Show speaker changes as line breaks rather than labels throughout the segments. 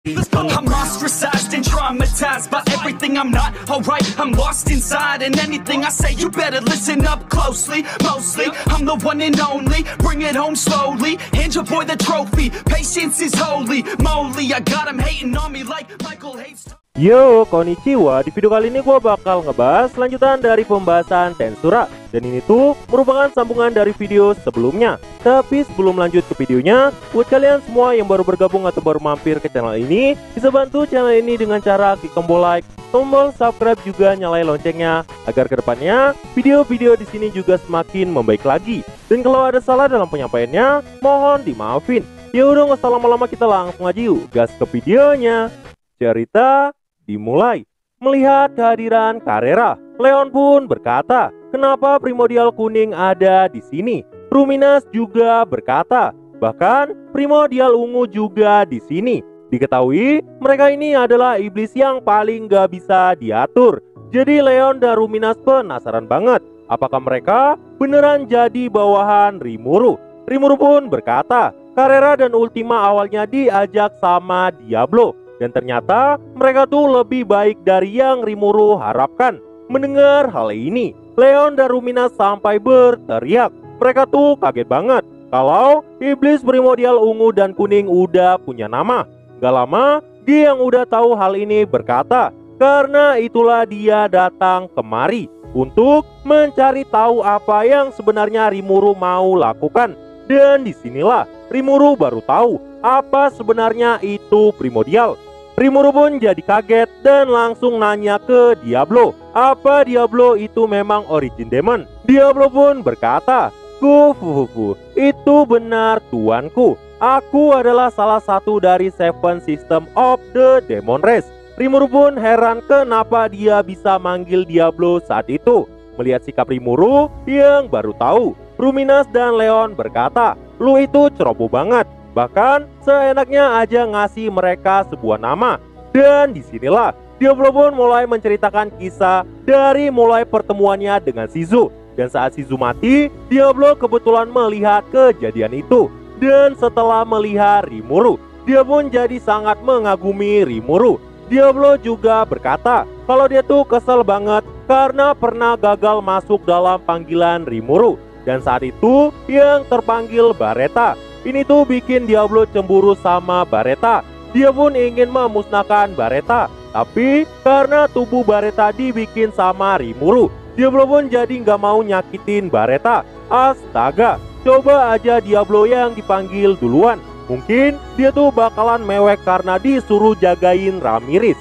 I'm ostracized and traumatized by everything I'm not alright. I'm lost inside, and anything I say you better listen up closely. Mostly, I'm the one and only. Bring it home slowly. Hand your boy the trophy. Patience is holy moly. I got him hating on me like Michael hates.
Yo, konnichiwa. Di video kali ini gue bakal ngebahas lanjutan dari pembahasan Tensura. Dan ini tuh merupakan sambungan dari video sebelumnya. Tapi sebelum lanjut ke videonya, buat kalian semua yang baru bergabung atau baru mampir ke channel ini, bisa bantu channel ini dengan cara klik tombol like, tombol subscribe, juga nyalain loncengnya agar kedepannya video-video di sini juga semakin membaik lagi. Dan kalau ada salah dalam penyampaiannya, mohon dimaafin. Ya udah, nggak usah lama-lama, kita langsung aja yuk gas ke videonya. Cerita dimulai. Melihat kehadiran Carrera, Leon pun berkata, "Kenapa primordial kuning ada di sini?" Ruminas juga berkata, "Bahkan primordial ungu juga di sini." Diketahui mereka ini adalah iblis yang paling gak bisa diatur. Jadi Leon dan Ruminas penasaran banget, apakah mereka beneran jadi bawahan Rimuru. Rimuru pun berkata, Carrera dan Ultima awalnya diajak sama Diablo, dan ternyata mereka tuh lebih baik dari yang Rimuru harapkan. Mendengar hal ini, Leon dan Ruminas sampai berteriak. Mereka tuh kaget banget kalau iblis primordial ungu dan kuning udah punya nama. Gak lama, dia yang udah tahu hal ini berkata, karena itulah dia datang kemari untuk mencari tahu apa yang sebenarnya Rimuru mau lakukan. Dan disinilah Rimuru baru tahu apa sebenarnya itu primordial. Rimuru pun jadi kaget dan langsung nanya ke Diablo, apa Diablo itu memang origin demon. Diablo pun berkata, "Kufufufu, itu benar tuanku. Aku adalah salah satu dari Seven System of the Demon Race." Rimuru pun heran kenapa dia bisa manggil Diablo saat itu. Melihat sikap Rimuru yang baru tahu, Ruminas dan Leon berkata, "Lu itu ceroboh banget. Bahkan seenaknya aja ngasih mereka sebuah nama." Dan disinilah Diablo pun mulai menceritakan kisah dari mulai pertemuannya dengan Shizu. Dan saat Shizu mati, Diablo kebetulan melihat kejadian itu. Dan setelah melihat Rimuru, dia pun jadi sangat mengagumi Rimuru. Diablo juga berkata kalau dia tuh kesel banget karena pernah gagal masuk dalam panggilan Rimuru. Dan saat itu yang terpanggil Baretta. Ini tuh bikin Diablo cemburu sama Baretta. Dia pun ingin memusnahkan Baretta. Tapi karena tubuh Baretta dibikin sama Rimuru, Diablo pun jadi nggak mau nyakitin Baretta. Astaga, coba aja Diablo yang dipanggil duluan. Mungkin dia tuh bakalan mewek karena disuruh jagain Ramirez.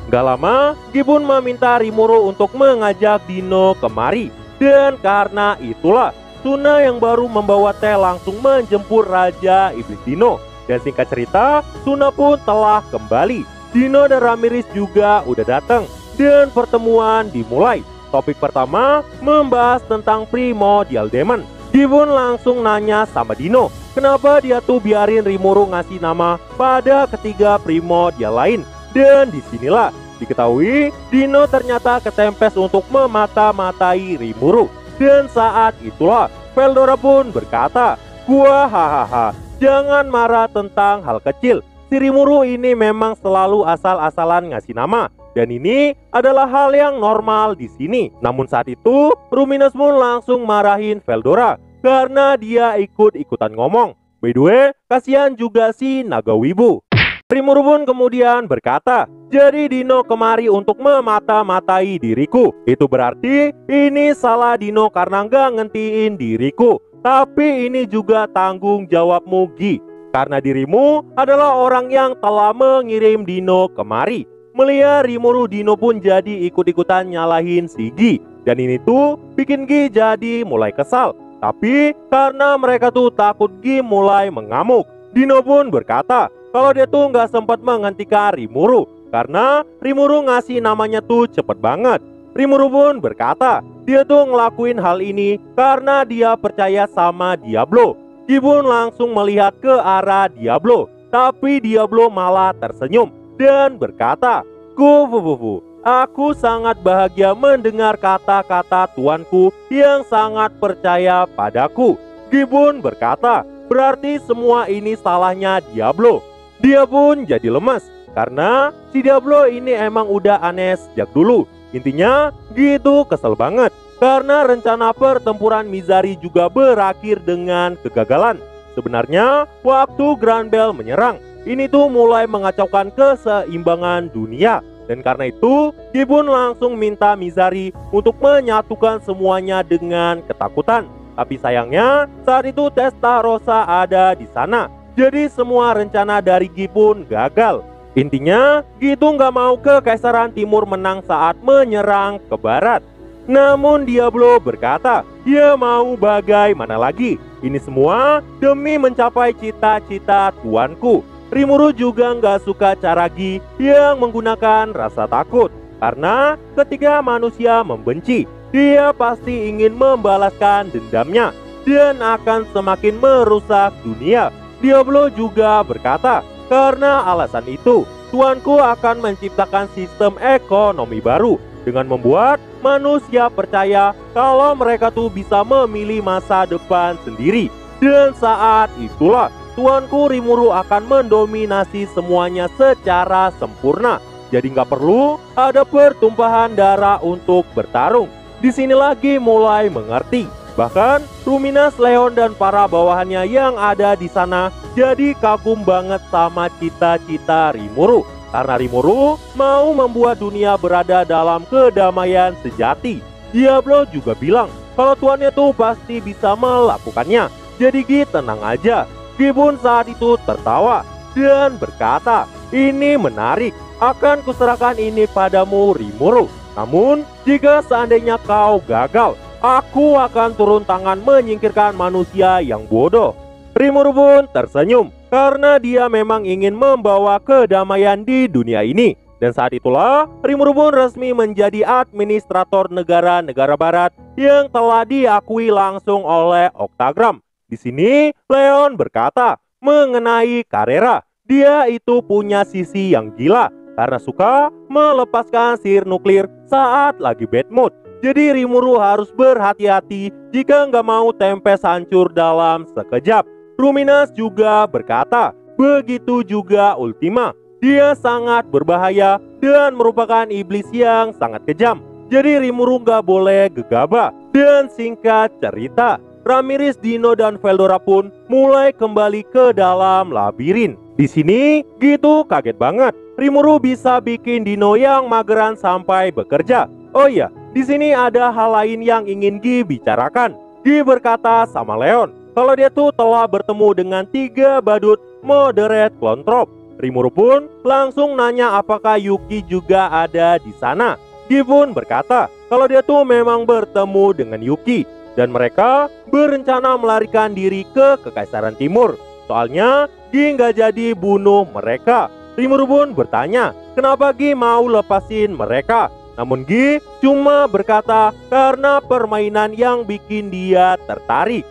Gak lama, Guy pun meminta Rimuru untuk mengajak Dino kemari. Dan karena itulah Suna yang baru membawa teh langsung menjemput Raja Iblis Dino. Dan singkat cerita, Suna pun telah kembali. Dino dan Ramirez juga udah datang. Dan pertemuan dimulai. Topik pertama membahas tentang primordial demon. Guy pun langsung nanya sama Dino, kenapa dia tuh biarin Rimuru ngasih nama pada ketiga primordial lain. Dan disinilah diketahui Dino ternyata ketempes untuk memata-matai Rimuru. Dan saat itulah Veldora pun berkata, "Gua hahaha, jangan marah tentang hal kecil. Si Rimuru ini memang selalu asal-asalan ngasih nama. Dan ini adalah hal yang normal di sini." Namun saat itu Ruminas pun langsung marahin Veldora karena dia ikut-ikutan ngomong. By the way, kasihan juga si Naga Wibu. Rimuru pun kemudian berkata, "Jadi Dino kemari untuk memata-matai diriku. Itu berarti ini salah Dino karena nggak ngentiin diriku. Tapi ini juga tanggung jawabmu, Guy. Karena dirimu adalah orang yang telah mengirim Dino kemari." Melihat Rimuru, Dino pun jadi ikut-ikutan nyalahin si Guy. Dan ini tuh bikin Guy jadi mulai kesal. Tapi karena mereka tuh takut Guy mulai mengamuk, Dino pun berkata kalau dia tuh nggak sempat menghentikan Rimuru karena Rimuru ngasih namanya tuh cepet banget. Rimuru pun berkata dia tuh ngelakuin hal ini karena dia percaya sama Diablo. Guy pun langsung melihat ke arah Diablo, tapi Diablo malah tersenyum dan berkata, "Kufufufu, aku sangat bahagia mendengar kata-kata tuanku yang sangat percaya padaku." Guy pun berkata, berarti semua ini salahnya Diablo. dia pun jadi lemas. Karena si Diablo ini emang udah aneh sejak dulu. Intinya gitu kesel banget. Karena rencana pertempuran Mizari juga berakhir dengan kegagalan. Sebenarnya waktu Grand Bell menyerang, ini tuh mulai mengacaukan keseimbangan dunia. Dan karena itu Guy pun langsung minta Mizari untuk menyatukan semuanya dengan ketakutan. Tapi sayangnya saat itu Testarossa ada di sana. Jadi semua rencana dari Guy pun gagal. Intinya Guy itu nggak mau Kekaisaran Timur menang saat menyerang ke barat. Namun Diablo berkata, dia mau bagaimana lagi. Ini semua demi mencapai cita-cita tuanku. Rimuru juga nggak suka cara Guy yang menggunakan rasa takut. Karena ketika manusia membenci, dia pasti ingin membalaskan dendamnya dan akan semakin merusak dunia. Diablo juga berkata, karena alasan itu, tuanku akan menciptakan sistem ekonomi baru dengan membuat manusia percaya kalau mereka tuh bisa memilih masa depan sendiri. Dan saat itulah tuanku Rimuru akan mendominasi semuanya secara sempurna. Jadi nggak perlu ada pertumpahan darah untuk bertarung. Di sini lagi mulai mengerti. Bahkan Ruminas, Leon dan para bawahannya yang ada di sana jadi kagum banget sama cita-cita Rimuru. Karena Rimuru mau membuat dunia berada dalam kedamaian sejati. Diablo juga bilang kalau tuannya tuh pasti bisa melakukannya. Jadi Guy tenang aja. Guy pun saat itu tertawa dan berkata, ini menarik, akan kuserahkan ini padamu Rimuru. Namun jika seandainya kau gagal, aku akan turun tangan menyingkirkan manusia yang bodoh. Rimuru pun tersenyum karena dia memang ingin membawa kedamaian di dunia ini. Dan saat itulah Rimuru pun resmi menjadi administrator negara-negara barat yang telah diakui langsung oleh Octagram. Di sini Leon berkata mengenai Carrera, dia itu punya sisi yang gila karena suka melepaskan sihir nuklir saat lagi bad mood. Jadi Rimuru harus berhati-hati jika nggak mau tempes hancur dalam sekejap. Ruminas juga berkata, begitu juga Ultima. Dia sangat berbahaya dan merupakan iblis yang sangat kejam. Jadi Rimuru nggak boleh gegabah. Dan singkat cerita, Ramirez, Dino, dan Veldora pun mulai kembali ke dalam labirin. Di sini gitu kaget banget. Rimuru bisa bikin Dino yang mageran sampai bekerja. Oh iya, di sini ada hal lain yang ingin Guy bicarakan. Guy berkata sama Leon kalau dia tuh telah bertemu dengan 3 badut moderate clone troop. Rimuru pun langsung nanya apakah Yuki juga ada di sana. Guy pun berkata kalau dia tuh memang bertemu dengan Yuki dan mereka berencana melarikan diri ke Kekaisaran Timur. Soalnya Guy nggak jadi bunuh mereka. Rimuru pun bertanya kenapa Guy mau lepasin mereka. Namun Guy cuma berkata karena permainan yang bikin dia tertarik.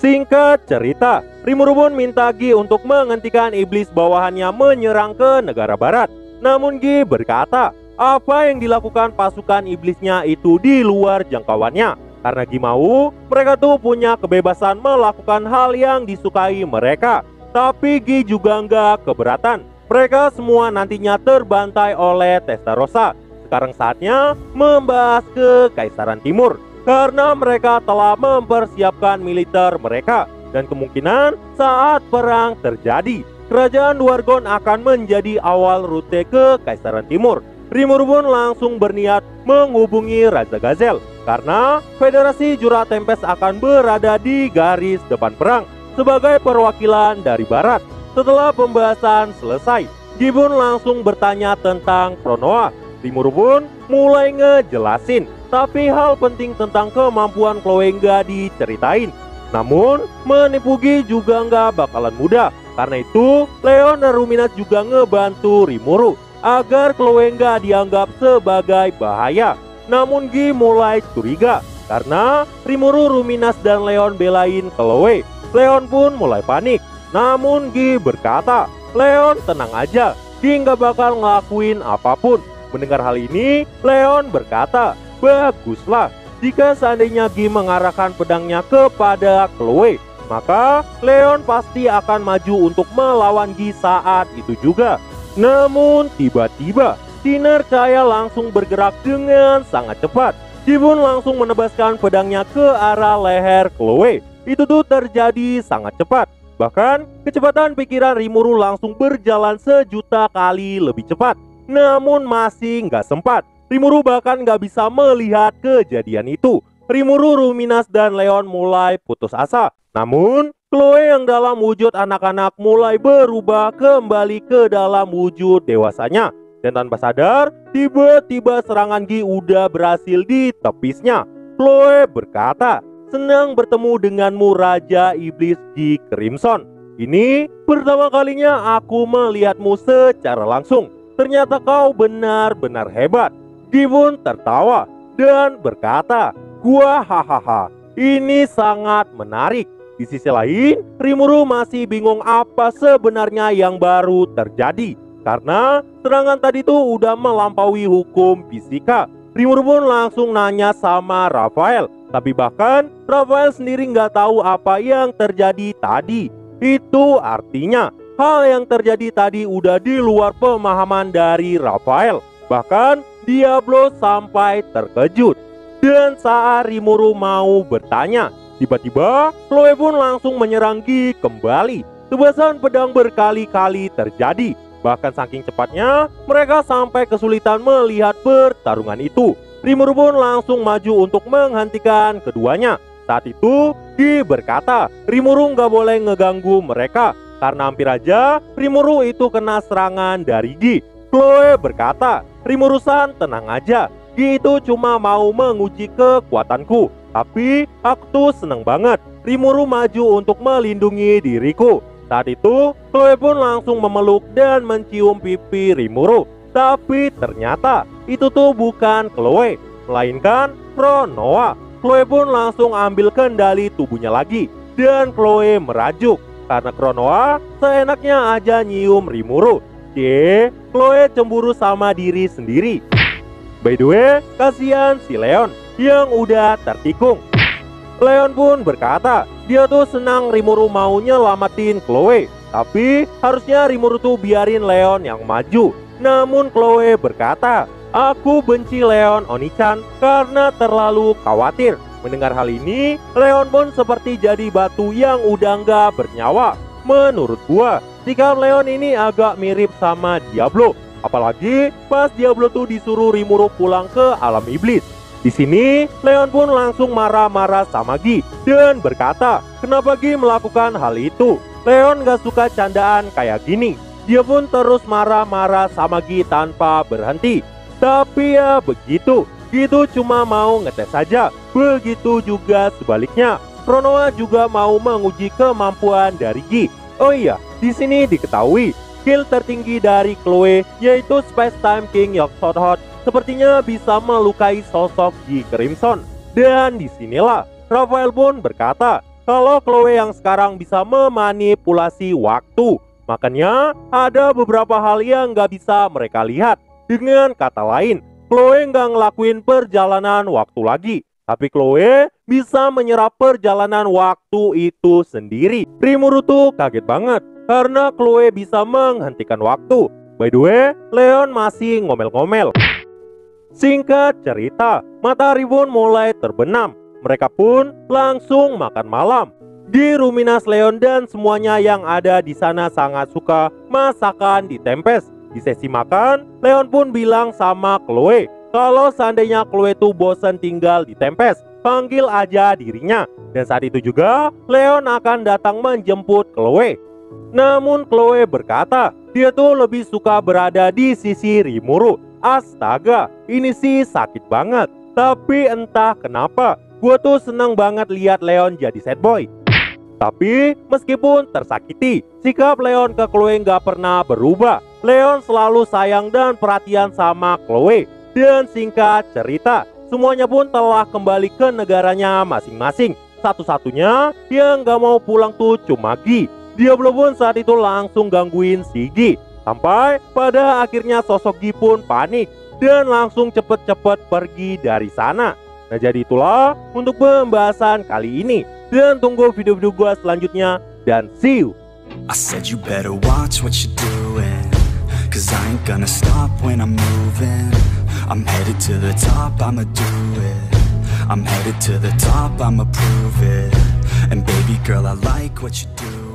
Singkat cerita, Rimuru pun minta Guy untuk menghentikan iblis bawahannya menyerang ke negara barat. Namun Guy berkata apa yang dilakukan pasukan iblisnya itu di luar jangkauannya. Karena Guy mau mereka tuh punya kebebasan melakukan hal yang disukai mereka. Tapi Guy juga nggak keberatan. Mereka semua nantinya terbantai oleh Testarossa. Sekarang saatnya membahas Kekaisaran Timur. Karena mereka telah mempersiapkan militer mereka. Dan kemungkinan saat perang terjadi, kerajaan Dwargon akan menjadi awal rute Kekaisaran Timur. Rimuru pun langsung berniat menghubungi Raja Gazel. Karena Federasi Jura Tempest akan berada di garis depan perang sebagai perwakilan dari barat. Setelah pembahasan selesai, Guy pun langsung bertanya tentang Pronoa. Rimuru pun mulai ngejelasin. Tapi hal penting tentang kemampuan Chloe nggak diceritain. Namun menipu Guy juga nggak bakalan mudah. Karena itu Leon dan Ruminas juga ngebantu Rimuru agar Chloe nggak dianggap sebagai bahaya. Namun Guy mulai curiga karena Rimuru, Ruminas, dan Leon belain Chloe. Leon pun mulai panik. Namun Guy berkata, Leon tenang aja, Guy nggak bakal ngelakuin apapun. Mendengar hal ini, Leon berkata, baguslah jika seandainya Guy mengarahkan pedangnya kepada Chloe. maka Leon pasti akan maju untuk melawan Gi saat itu juga. Namun tiba-tiba sinar cahaya langsung bergerak dengan sangat cepat. Gi pun langsung menebaskan pedangnya ke arah leher Chloe. Itu tuh terjadi sangat cepat. Bahkan kecepatan pikiran Rimuru langsung berjalan 1.000.000 kali lebih cepat. Namun masih nggak sempat. Rimuru bahkan nggak bisa melihat kejadian itu. Rimuru, Ruminas, dan Leon mulai putus asa. Namun Chloe yang dalam wujud anak-anak mulai berubah kembali ke dalam wujud dewasanya. Dan tanpa sadar, tiba-tiba serangan Gi udah berhasil ditepisnya. Chloe berkata, "Senang bertemu denganmu, Raja Iblis Gi Crimson. Ini pertama kalinya aku melihatmu secara langsung. Ternyata kau benar-benar hebat." Gi pun tertawa dan berkata, "Gua hahaha, ini sangat menarik." Di sisi lain, Rimuru masih bingung apa sebenarnya yang baru terjadi. Karena serangan tadi tuh udah melampaui hukum fisika. Rimuru pun langsung nanya sama Raphael. Tapi bahkan Raphael sendiri nggak tahu apa yang terjadi tadi. Itu artinya hal yang terjadi tadi udah di luar pemahaman dari Raphael. Bahkan Diablo sampai terkejut. Dan saat Rimuru mau bertanya, tiba-tiba Chloe pun langsung menyerang Gi kembali. Tebasan pedang berkali-kali terjadi. Bahkan saking cepatnya mereka sampai kesulitan melihat pertarungan itu. Rimuru pun langsung maju untuk menghentikan keduanya. Saat itu Gi berkata, Rimuru nggak boleh ngeganggu mereka. Karena hampir aja Rimuru itu kena serangan dari Gi. Chloe berkata, "Rimuru-san, tenang aja. Gi itu cuma mau menguji kekuatanku. Tapi aku tuh seneng banget Rimuru maju untuk melindungi diriku." Saat itu Chloe pun langsung memeluk dan mencium pipi Rimuru. Tapi ternyata itu tuh bukan Chloe, melainkan Chronoa. Chloe pun langsung ambil kendali tubuhnya lagi. Dan Chloe merajuk karena Chronoa seenaknya aja nyium Rimuru. Chloe cemburu sama diri sendiri. By the way, kasihan si Leon yang udah tertikung. Leon pun berkata, dia tuh senang Rimuru mau nyelamatin Chloe. Tapi harusnya Rimuru tuh biarin Leon yang maju. Namun Chloe berkata, "Aku benci Leon, Oni-chan, karena terlalu khawatir." Mendengar hal ini, Leon pun seperti jadi batu yang udah nggak bernyawa. Menurut gua, sikap Leon ini agak mirip sama Diablo. Apalagi pas Diablo tuh disuruh Rimuru pulang ke alam iblis. Di sini Leon pun langsung marah-marah sama Gi dan berkata, kenapa Gi melakukan hal itu? Leon gak suka candaan kayak gini. Dia pun terus marah-marah sama Gi tanpa berhenti. Tapi ya begitu, Gi itu cuma mau ngetes saja. Begitu juga sebaliknya, Chronoa juga mau menguji kemampuan dari Gi. Oh iya, di sini diketahui skill tertinggi dari Chloe yaitu Space Time King Yog-Sothoth sepertinya bisa melukai sosok Gi Crimson. Dan disinilah Raphael pun berkata kalau Chloe yang sekarang bisa memanipulasi waktu. Makanya ada beberapa hal yang gak bisa mereka lihat. Dengan kata lain, Chloe gak ngelakuin perjalanan waktu lagi. Tapi Chloe bisa menyerap perjalanan waktu itu sendiri. Rimuru tuh kaget banget karena Chloe bisa menghentikan waktu. By the way, Leon masih ngomel-ngomel. Singkat cerita, matahari pun mulai terbenam. Mereka pun langsung makan malam. Di Ruminas, Leon dan semuanya yang ada di sana sangat suka masakan di Tempest. Di sesi makan, Leon pun bilang sama Chloe kalau seandainya Chloe tuh bosan tinggal di Tempest, panggil aja dirinya. Dan saat itu juga Leon akan datang menjemput Chloe. Namun Chloe berkata dia tuh lebih suka berada di sisi Rimuru. Astaga, ini sih sakit banget. Tapi entah kenapa gue tuh seneng banget lihat Leon jadi sad boy. Tapi meskipun tersakiti, sikap Leon ke Chloe gak pernah berubah. Leon selalu sayang dan perhatian sama Chloe. Dan singkat cerita, semuanya pun telah kembali ke negaranya masing-masing. Satu-satunya yang gak mau pulang tuh cuma Gi. Diablo pun saat itu langsung gangguin si Gi. Sampai pada akhirnya sosok Gi pun panik dan langsung cepet-cepet pergi dari sana. Nah jadi itulah untuk pembahasan kali ini. Dan tunggu video-video gua selanjutnya. Dan see you.
I said you better watch what you're doing, 'cause I ain't gonna stop when I'm moving. I'm headed to the top, I'ma do it. I'm headed to the top, I'ma prove it. And baby girl, I like what you do.